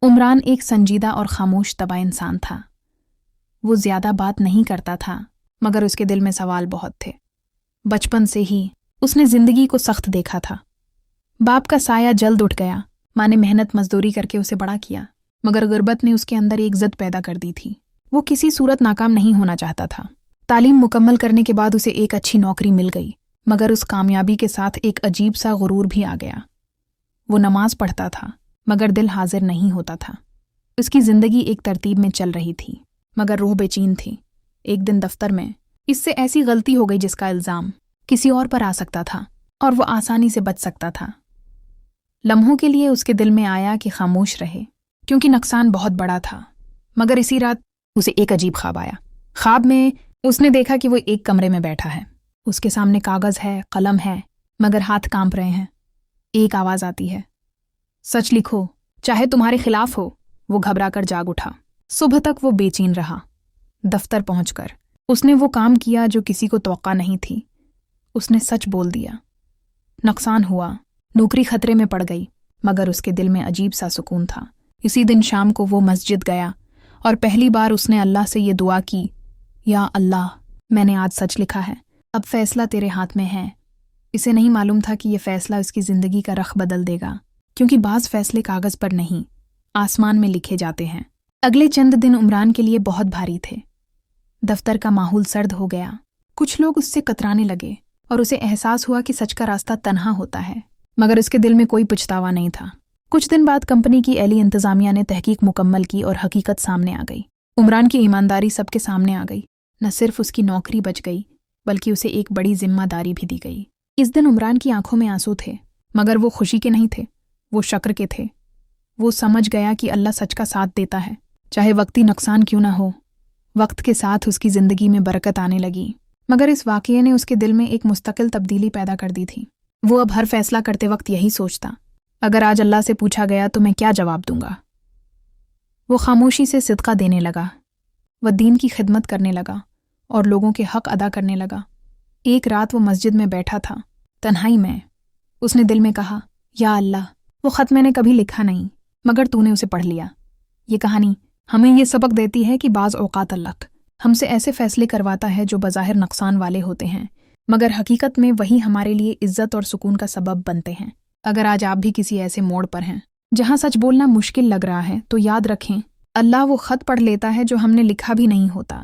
عمران ایک سنجیدہ اور خاموش طبع انسان تھا۔ وہ زیادہ بات نہیں کرتا تھا، مگر اس کے دل میں سوال بہت تھے۔ بچپن سے ہی اس نے زندگی کو سخت دیکھا تھا۔ باپ کا سایہ جلد اٹھ گیا، ماں نے محنت مزدوری کر کے اسے بڑا کیا، مگر غربت نے اس کے اندر ایک ضد پیدا کر دی تھی۔ وہ کسی صورت ناکام نہیں ہونا چاہتا تھا۔ تعلیم مکمل کرنے کے بعد اسے ایک اچھی نوکری مل گئی، مگر اس کامیابی کے ساتھ ایک عجیب سا غرور بھی آ گیا۔ وہ نماز پڑھتا تھا، مگر دل حاضر نہیں ہوتا تھا۔ اس کی زندگی ایک ترتیب میں چل رہی تھی، مگر روح بے چین تھی۔ ایک دن دفتر میں اس سے ایسی غلطی ہو گئی جس کا الزام کسی اور پر آ سکتا تھا، اور وہ آسانی سے بچ سکتا تھا۔ لمحوں کے لیے اس کے دل میں آیا کہ خاموش رہے، کیونکہ نقصان بہت بڑا تھا۔ مگر اسی رات اسے ایک عجیب خواب آیا۔ خواب میں اس نے دیکھا کہ وہ ایک کمرے میں بیٹھا ہے، اس کے سامنے کاغذ ہے، قلم ہے، مگر ہاتھ کانپ رہے ہیں۔ ایک آواز آتی ہے، سچ لکھو چاہے تمہارے خلاف ہو۔ وہ گھبرا کر جاگ اٹھا۔ صبح تک وہ بے چین رہا۔ دفتر پہنچ کر اس نے وہ کام کیا جو کسی کو توقع نہیں تھی۔ اس نے سچ بول دیا۔ نقصان ہوا، نوکری خطرے میں پڑ گئی، مگر اس کے دل میں عجیب سا سکون تھا۔ اسی دن شام کو وہ مسجد گیا اور پہلی بار اس نے اللہ سے یہ دعا کی، یا اللہ، میں نے آج سچ لکھا ہے، اب فیصلہ تیرے ہاتھ میں ہے۔ اسے نہیں معلوم تھا کہ یہ فیصلہ اس کی زندگی کا رخ بدل دے گا، کیونکہ بعض فیصلے کاغذ پر نہیں، آسمان میں لکھے جاتے ہیں۔ اگلے چند دن عمران کے لیے بہت بھاری تھے۔ دفتر کا ماحول سرد ہو گیا، کچھ لوگ اس سے کترانے لگے، اور اسے احساس ہوا کہ سچ کا راستہ تنہا ہوتا ہے، مگر اس کے دل میں کوئی پچھتاوا نہیں تھا۔ کچھ دن بعد کمپنی کی اعلی انتظامیہ نے تحقیق مکمل کی اور حقیقت سامنے آ گئی۔ عمران کی ایمانداری سب کے سامنے آ گئی۔ نہ صرف اس کی نوکری بچ گئی، بلکہ اسے ایک بڑی ذمہ داری بھی دی گئی۔ اس دن عمران کی آنکھوں میں آنسو تھے، مگر وہ خوشی کے نہیں تھے، وہ شکر کے تھے۔ وہ سمجھ گیا کہ اللہ سچ کا ساتھ دیتا ہے، چاہے وقتی نقصان کیوں نہ ہو۔ وقت کے ساتھ اس کی زندگی میں برکت آنے لگی، مگر اس واقعے نے اس کے دل میں ایک مستقل تبدیلی پیدا کر دی تھی۔ وہ اب ہر فیصلہ کرتے وقت یہی سوچتا، اگر آج اللہ سے پوچھا گیا تو میں کیا جواب دوں گا؟ وہ خاموشی سے صدقہ دینے لگا، وہ دین کی خدمت کرنے لگا اور لوگوں کے حق ادا کرنے لگا۔ ایک رات وہ مسجد میں بیٹھا تھا، تنہائی میں۔ اس نے دل میں کہا، یا اللہ، وہ خط میں نے کبھی لکھا نہیں، مگر تو نے اسے پڑھ لیا۔ یہ کہانی ہمیں یہ سبق دیتی ہے کہ بعض اوقات اللہ ہم سے ایسے فیصلے کرواتا ہے جو بظاہر نقصان والے ہوتے ہیں، مگر حقیقت میں وہی ہمارے لیے عزت اور سکون کا سبب بنتے ہیں۔ اگر آج آپ بھی کسی ایسے موڑ پر ہیں جہاں سچ بولنا مشکل لگ رہا ہے، تو یاد رکھیں، اللہ وہ خط پڑھ لیتا ہے جو ہم نے لکھا بھی نہیں ہوتا۔